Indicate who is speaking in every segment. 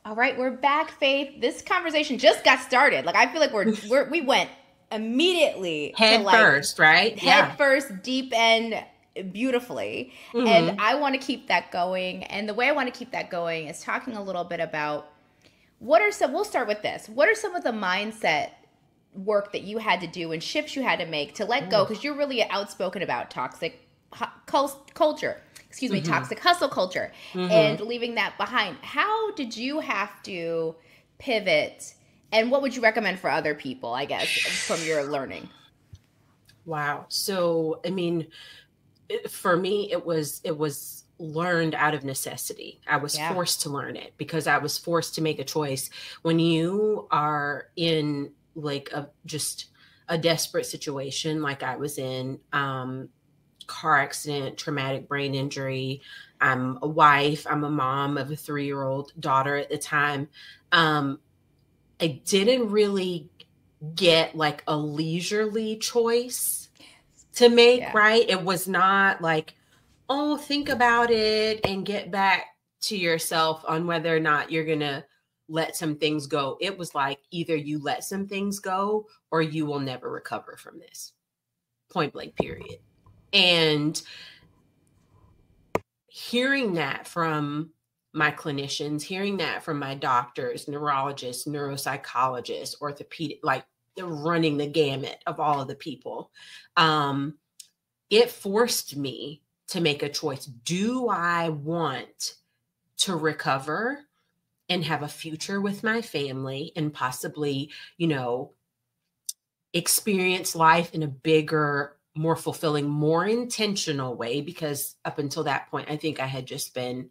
Speaker 1: All right, we're back, Faith. This conversation just got started. Like I feel like we went immediately to
Speaker 2: Head
Speaker 1: like
Speaker 2: first, right?
Speaker 1: head
Speaker 2: Yeah.
Speaker 1: first, deep end, beautifully. And
Speaker 2: Hmm.
Speaker 1: I want to keep that going. And the way I want to keep that going is talking a little bit about what are some. We'll start with this. What are some of the mindset work that you had to do and shifts you had to make to let go?
Speaker 2: Ooh.
Speaker 1: Because you're really outspoken about toxic culture, excuse me,
Speaker 2: Hmm.
Speaker 1: toxic hustle culture,
Speaker 2: Hmm.
Speaker 1: and leaving that behind. How did you have to pivot, and what would you recommend for other people, I guess, from your learning?
Speaker 2: Wow. So, I mean, for me, it was learned out of necessity. I was
Speaker 1: Yeah.
Speaker 2: forced to learn it because I was forced to make a choice. When you are in like a just a desperate situation, like I was in, car accident, traumatic brain injury. I'm a wife. I'm a mom of a 3-year-old daughter at the time. Um, I didn't really get like a leisurely choice to make,
Speaker 1: Yeah.
Speaker 2: right? It was not like, oh, think about it and get back to yourself on whether or not you're going to let some things go. It was like either you let some things go or you will never recover from this. Point blank, period. And hearing that from my clinicians, hearing that from my doctors, neurologists, neuropsychologists, orthopedic, like they're running the gamut of all of the people. Um, it forced me to make a choice. Do I want to recover and have a future with my family and possibly, you know, experience life in a bigger, more fulfilling, more intentional way? Because up until that point, I think I had just been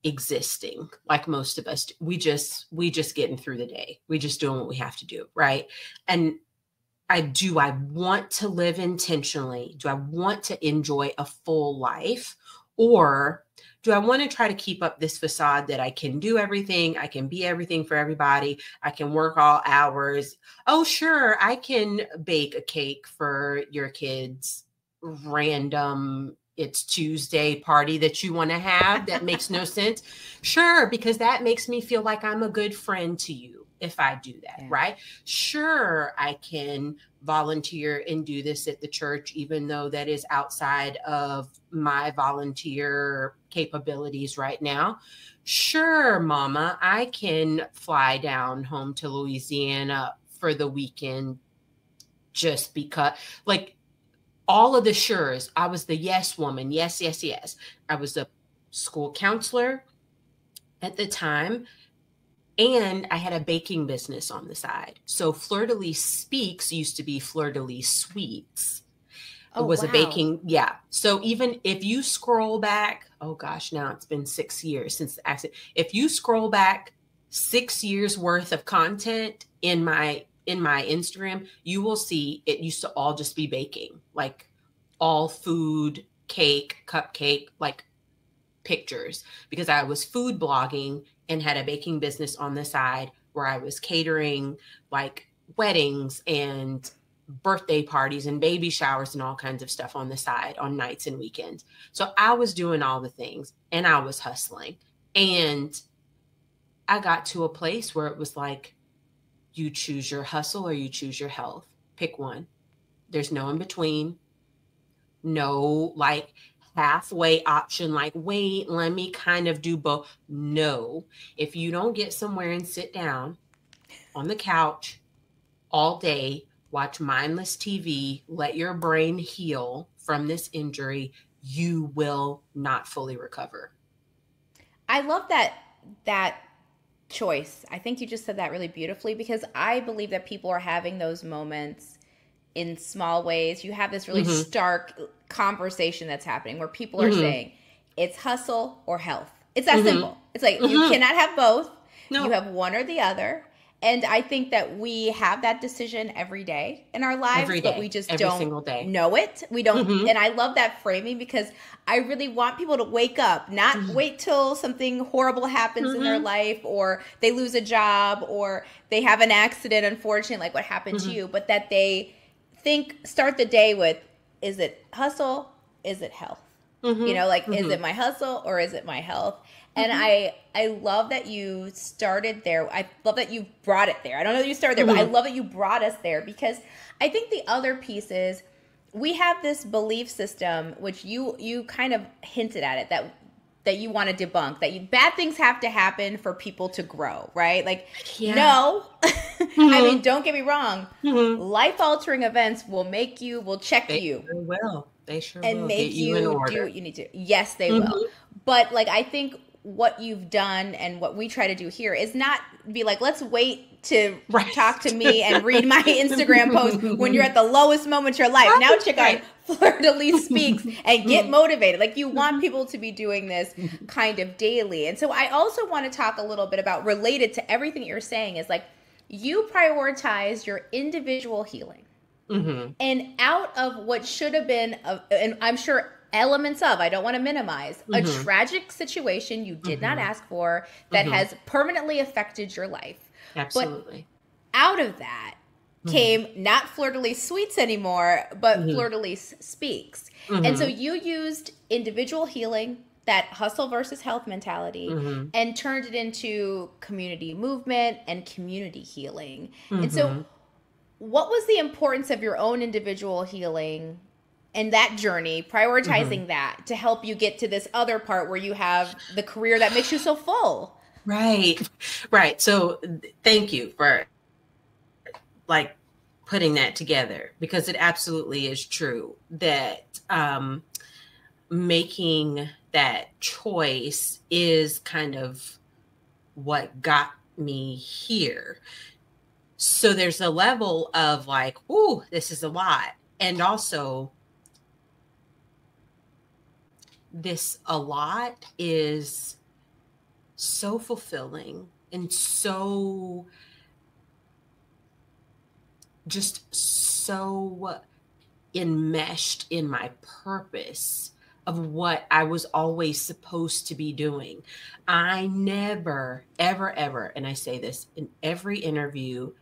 Speaker 2: existing like most of us. We just getting through the day. We just doing what we have to do, right? And I want to live intentionally? Do I want to enjoy a full life? Or do I want to try to keep up this facade that I can do everything, I can be everything for everybody, I can work all hours? Oh, sure, I can bake a cake for your kids' random it's Tuesday party that you want to have that makes no sense. Sure, because that makes me feel like I'm a good friend to you if I do that,
Speaker 1: Yeah.
Speaker 2: right? Sure, I can volunteer and do this at the church, even though that is outside of my volunteer capabilities right now. Sure, mama, I can fly down home to Louisiana for the weekend just because, like, all of the sures. I was the yes woman. Yes, yes, yes. I was a school counselor at the time. And I had a baking business on the side. So Fleur de Lis Speaks used to be Fleur de Lis Sweets. It
Speaker 1: Oh,
Speaker 2: was a
Speaker 1: wow.
Speaker 2: baking, yeah. So even if you scroll back, oh gosh, now it's been 6 years since the accident. If you scroll back 6 years worth of content in my Instagram, you will see it used to all just be baking, like all food, cake, cupcake, like pictures, because I was food blogging and had a baking business on the side where I was catering like weddings and birthday parties and baby showers and all kinds of stuff on the side on nights and weekends. So I was doing all the things and I was hustling. And I got to a place where it was like, you choose your hustle or you choose your health. Pick one. There's no in between. No, like halfway option, like, wait, let me kind of do both. No, if you don't get somewhere and sit down on the couch all day, watch mindless TV, let your brain heal from this injury, you will not fully recover.
Speaker 1: I love that choice. I think you just said that really beautifully because I believe that people are having those moments in small ways. You have this really
Speaker 2: Mm-hmm.
Speaker 1: stark conversation that's happening where people are
Speaker 2: Mm-hmm.
Speaker 1: saying it's hustle or health. It's that
Speaker 2: Mm-hmm.
Speaker 1: simple. It's like you
Speaker 2: Mm-hmm.
Speaker 1: cannot have both. You
Speaker 2: No,
Speaker 1: have one or the other. And I think that we have that decision every day in our lives,
Speaker 2: every
Speaker 1: but we
Speaker 2: day,
Speaker 1: just
Speaker 2: every
Speaker 1: don't
Speaker 2: single day.
Speaker 1: know it. We don't,
Speaker 2: Mm-hmm.
Speaker 1: and I love that framing because I really want people to wake up, not
Speaker 2: Mm-hmm.
Speaker 1: wait till something horrible happens in their
Speaker 2: Mm-hmm.
Speaker 1: life or they lose a job or they have an accident, unfortunately, like what happened to
Speaker 2: Mm-hmm.
Speaker 1: you, but that they start the day with, is it hustle? Is it health? You know, like,
Speaker 2: Mm-hmm.
Speaker 1: is
Speaker 2: Mm-hmm.
Speaker 1: it my hustle or is it my health? And I love that you started there. I love that you brought it there. I don't know that you started there, but I love that you brought us there, because I think the other piece is we have this belief system, which you kind of hinted at it, that you want to debunk, that bad things have to happen for people to grow, right? Like, no. I mean, don't get me wrong. Life-altering events will check you.
Speaker 2: Sure will. They sure
Speaker 1: and
Speaker 2: will
Speaker 1: make
Speaker 2: get you in
Speaker 1: you
Speaker 2: order.
Speaker 1: do what you need to. Yes, they will. But like, I think what you've done and what we try to do here is not be like, let's wait to talk to me and read my Instagram post when you're at the lowest moment of your life. Now check out Fleur de Lis Speaks and get motivated. Like, you want people to be doing this kind of daily. And so I also want to talk a little bit about, related to everything that you're saying, is like, you prioritize your individual healing. And out of what should have been, and I'm sure elements of, I don't want to minimize, a tragic situation you did not ask for that has permanently affected your life.
Speaker 2: Absolutely.
Speaker 1: But out of that came not Fleur de Lis Sweets anymore, but Fleur de Lis Speaks. And so you used individual healing, that hustle versus health mentality, and turned it into community movement and community healing. And so what was the importance of your own individual healing and that journey, prioritizing that to help you get to this other part where you have the career that makes you so full?
Speaker 2: Right. So thank you for like putting that together, because it absolutely is true that making that choice is kind of what got me here. So there's a level of like, ooh, this is a lot. And also, this a lot is so fulfilling and so just so enmeshed in my purpose of what I was always supposed to be doing. I never, ever, ever, and I say this in every interview,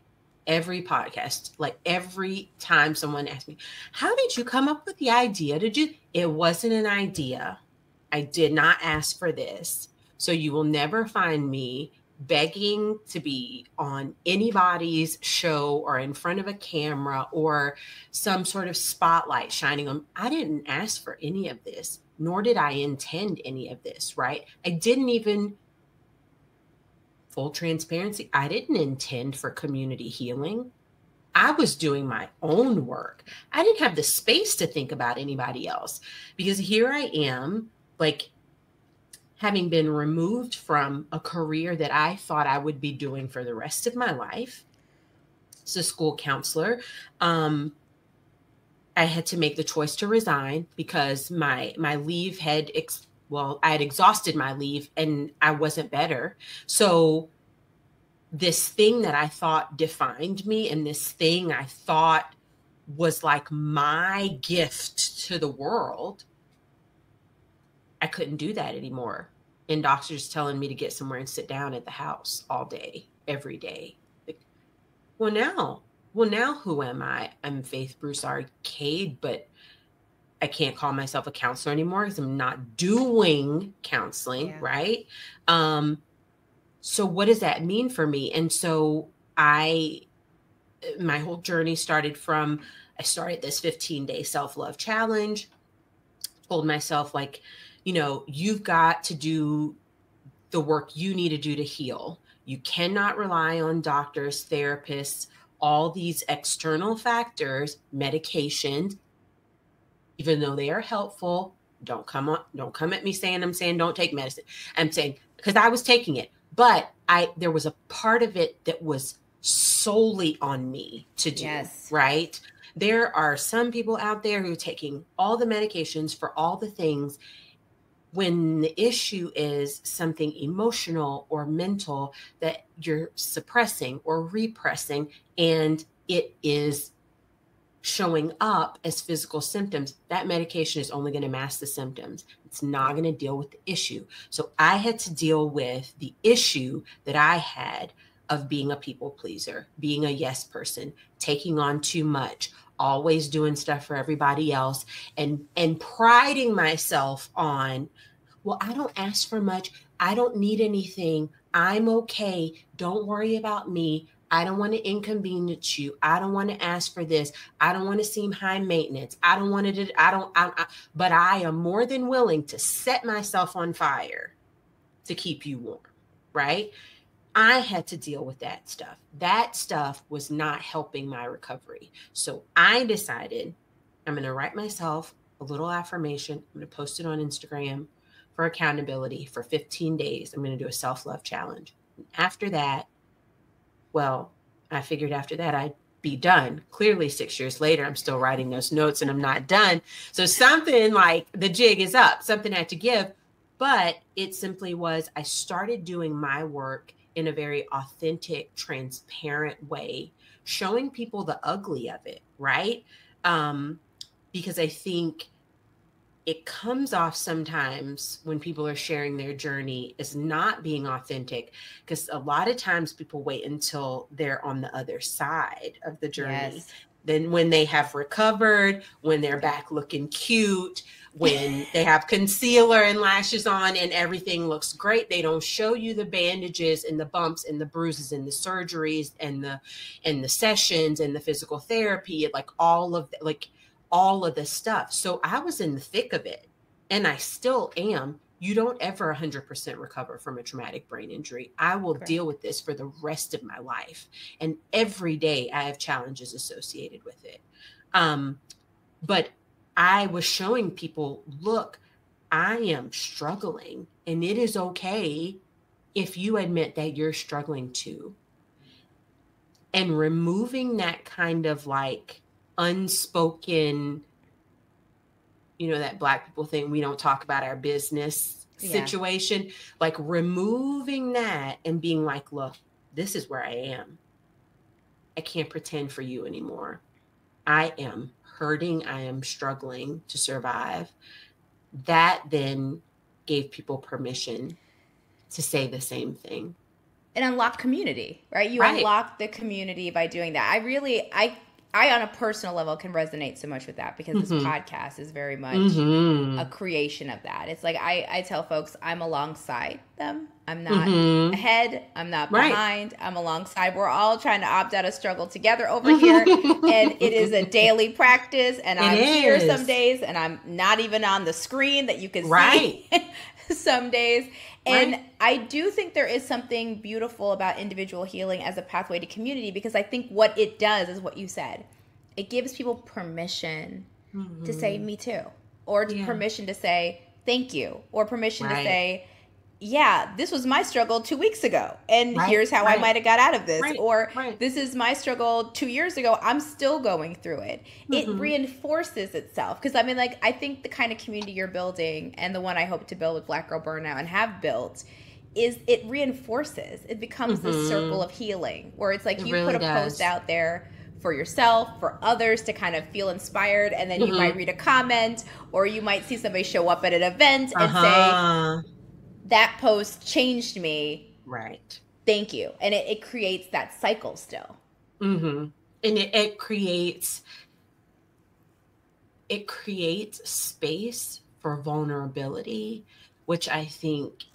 Speaker 2: every podcast, like every time someone asks me, how did you come up with the idea to do? It wasn't an idea. I did not ask for this. So you will never find me begging to be on anybody's show or in front of a camera or some sort of spotlight shining on. I didn't ask for any of this, nor did I intend any of this, right? I didn't even, full transparency, I didn't intend for community healing. I was doing my own work. I didn't have the space to think about anybody else, because here I am, like, having been removed from a career that I thought I would be doing for the rest of my life. As a school counselor, I had to make the choice to resign because my leave had, I had exhausted my leave and I wasn't better. So this thing that I thought defined me, and this thing I thought was like my gift to the world, I couldn't do that anymore. And doctors telling me to get somewhere and sit down at the house all day, every day. Like, well, now who am I? I'm Faith Broussard Cade, but I can't call myself a counselor anymore because I'm not doing counseling, right? So what does that mean for me? And so my whole journey started from, I started this 15-day self-love challenge, told myself, like, you know, you've got to do the work you need to do to heal. You cannot rely on doctors, therapists, all these external factors, medications, even though they are helpful. Don't come at me saying I'm saying don't take medicine. I'm saying, because I was taking it, but there was a part of it that was solely on me to do, right? There are some people out there who are taking all the medications for all the things, when the issue is something emotional or mental that you're suppressing or repressing, and it is showing up as physical symptoms. That medication is only going to mask the symptoms. It's not going to deal with the issue. So I had to deal with the issue that I had of being a people pleaser, being a yes person, taking on too much, always doing stuff for everybody else, and priding myself on, well, I don't ask for much. I don't need anything. I'm okay. Don't worry about me. I don't want to inconvenience you. I don't want to ask for this. I don't want to seem high maintenance. I don't want to, but I am more than willing to set myself on fire to keep you warm, right? I had to deal with that stuff. That stuff was not helping my recovery. So I decided I'm going to write myself a little affirmation. I'm going to post it on Instagram for accountability for 15 days. I'm going to do a self-love challenge. After that, well, I figured after that I'd be done. Clearly 6 years later, I'm still writing those notes and I'm not done. So something like the jig is up, something I had to give, but it simply was, I started doing my work in a very authentic, transparent way, showing people the ugly of it, right? Because I think it comes off sometimes when people are sharing their journey as not being authentic, because a lot of times people wait until they're on the other side of the journey.
Speaker 1: Yes.
Speaker 2: Then when they have recovered, when they're back looking cute, when they have concealer and lashes on and everything looks great, they don't show you the bandages and the bumps and the bruises and the surgeries and the sessions and the physical therapy, like all of the stuff. So I was in the thick of it, and I still am. You don't ever 100% recover from a traumatic brain injury. I will deal with this for the rest of my life. And every day I have challenges associated with it. But I was showing people, look, I am struggling, and it is okay if you admit that you're struggling too. And removing that kind of like unspoken, that Black people think we don't talk about our business situation, like removing that and being like, look, this is where I am. I can't pretend for you anymore. I am hurting. I am struggling to survive. That then gave people permission to say the same thing.
Speaker 1: And unlock community, right? You unlock the community by doing that. I on a personal level can resonate so much with that, because this podcast is very much a creation of that. It's like I tell folks I'm alongside them. I'm not ahead. I'm not behind. I'm alongside. We're all trying to opt out of struggle together over here. And it is a daily practice. And I'm here some days, and I'm not even on the screen that you can see some days. And I do think there is something beautiful about individual healing as a pathway to community, because I think what it does is what you said. It gives people permission to say me too, or permission to say thank you, or permission to say, yeah, this was my struggle 2 weeks ago, and here's how I might have got out of this, or this is my struggle 2 years ago. I'm still going through it. It reinforces itself, because I think the kind of community you're building, and the one I hope to build with Black Girl Burnout and have built, is it reinforces. It becomes this circle of healing, where it's like you really put a post out there for yourself, for others to kind of feel inspired, and then you might read a comment, or you might see somebody show up at an event and say, that post changed me.
Speaker 2: Right.
Speaker 1: Thank you. And it creates that cycle still.
Speaker 2: And it creates space for vulnerability, which I think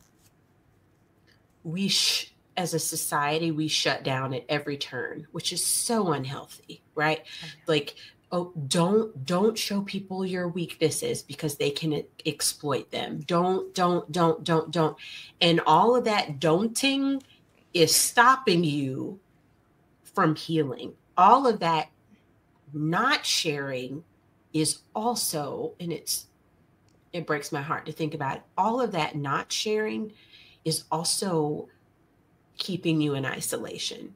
Speaker 2: as a society, we shut down at every turn, which is so unhealthy, right? Like, oh, don't show people your weaknesses because they can exploit them. Don't. And all of that don'ting is stopping you from healing. All of that not sharing is also, and it breaks my heart to think about it, all of that not sharing is also keeping you in isolation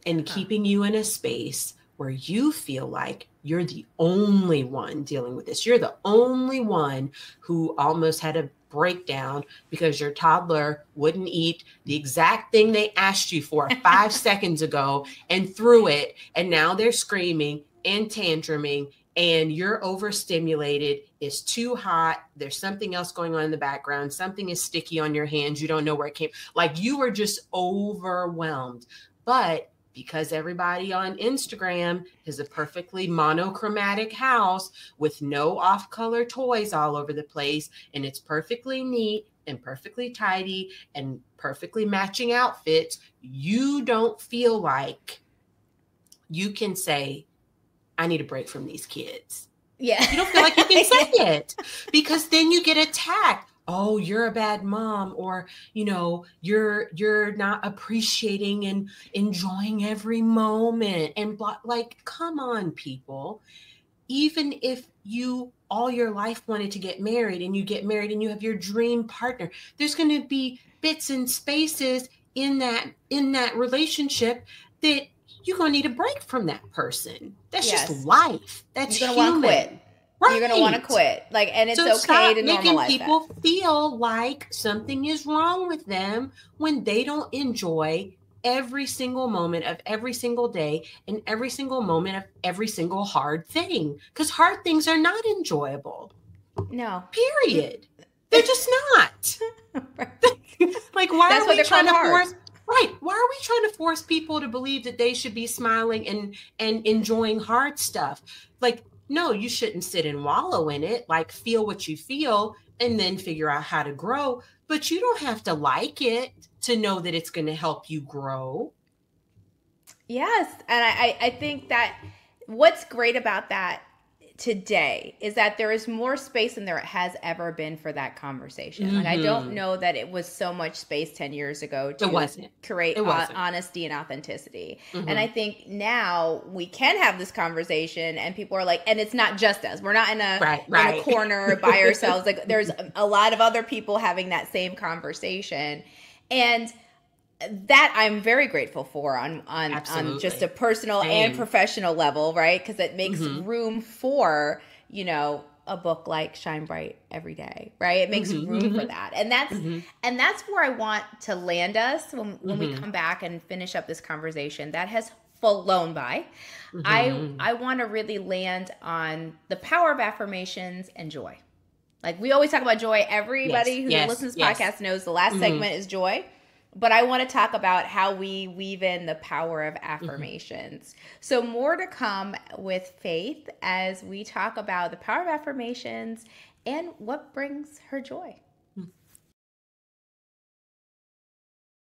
Speaker 2: and keeping you in a space where you feel like you're the only one dealing with this. You're the only one who almost had a breakdown because your toddler wouldn't eat the exact thing they asked you for 5 seconds ago and threw it. And now they're screaming and tantruming, and you're overstimulated. It's too hot. There's something else going on in the background. Something is sticky on your hands. You don't know where it came. Like, you were just overwhelmed. But because everybody on Instagram has a perfectly monochromatic house with no off-color toys all over the place, and it's perfectly neat and perfectly tidy and perfectly matching outfits, you don't feel like you can say, I need a break from these kids.
Speaker 1: Yeah.
Speaker 2: You don't feel like you can say it, because then you get attacked. Oh, you're a bad mom, or, you're not appreciating and enjoying every moment, and like, come on, people. Even if you all your life wanted to get married, and you get married and you have your dream partner, there's going to be bits and spaces in that relationship that you're going to need a break from that person. That's just life. That's
Speaker 1: you're gonna
Speaker 2: human.
Speaker 1: Want to quit.
Speaker 2: Right.
Speaker 1: You're going to want to quit. Like, and it's okay to normalize
Speaker 2: making people
Speaker 1: that.
Speaker 2: feel like something is wrong with them when they don't enjoy every single moment of every single day and every single moment of every single hard thing. Because hard things are not enjoyable.
Speaker 1: No.
Speaker 2: Period. They're just not. Like, why are we trying to force? Right. Why are we trying to force people to believe that they should be smiling and enjoying hard stuff? Like, no, you shouldn't sit and wallow in it. Like, feel what you feel and then figure out how to grow. But you don't have to like it to know that it's going to help you grow.
Speaker 1: Yes. And I think that what's great about that today is that there is more space than there has ever been for that conversation. Like, I don't know that it was so much space 10 years ago to create honesty and authenticity. And I think now we can have this conversation, and people are like, and it's not just us. We're not in a corner by ourselves. Like, there's a lot of other people having that same conversation. And that I'm very grateful for on just a personal and professional level, right? Because it makes room for, a book like Shine Bright Every Day, right? It makes room for that. And that's where I want to land us when we come back and finish up this conversation that has flown by. I want to really land on the power of affirmations and joy. Like, we always talk about joy. Everybody who listens to this podcast knows the last segment is joy. But I want to talk about how we weave in the power of affirmations. So more to come with Faith as we talk about the power of affirmations and what brings her joy.